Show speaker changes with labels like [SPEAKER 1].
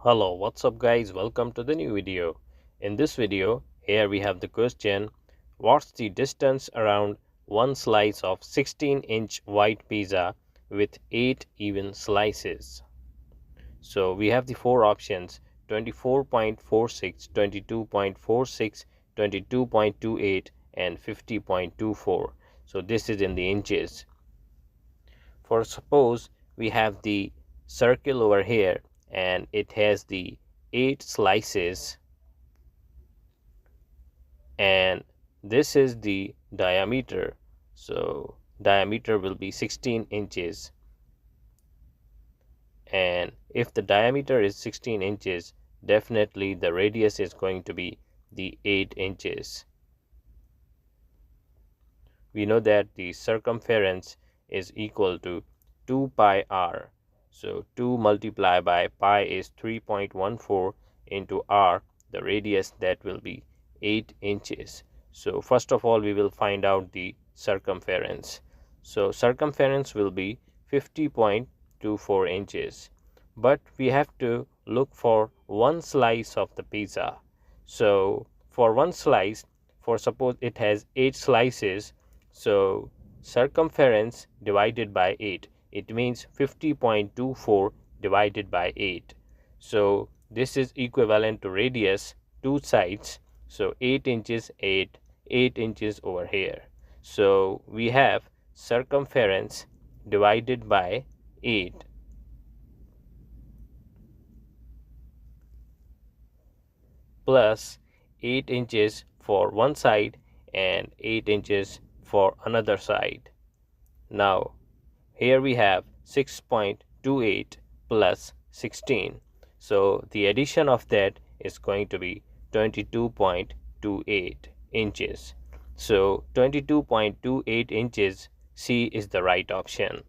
[SPEAKER 1] Hello, what's up guys? Welcome to the new video. In this video, here we have the question, what's the distance around one slice of 16-inch white pizza with 8 even slices? So we have the four options: 24.46, 22.46, 22.28 and 50.24. So this is in the inches. For suppose we have the circle over here and it has the 8 slices, and this is the diameter. So diameter will be 16 inches, and if the diameter is 16 inches, definitely the radius is going to be the 8 inches. We know that the circumference is equal to 2 pi r. So 2 multiplied by pi is 3.14 into r, the radius, that will be 8 inches. So first of all we will find out the circumference. So circumference will be 50.24 inches. But we have to look for one slice of the pizza. So for one slice, for suppose it has 8 slices, so circumference divided by 8, it means 50.24 divided by 8. So this is equivalent to radius, two sides, so 8 inches, 8 inches over here. So we have circumference divided by 8 plus 8 inches for one side and 8 inches for another side. Now here we have 6.28 plus 16. So the addition of that is going to be 22.28 inches. So 22.28 inches, C is the right option.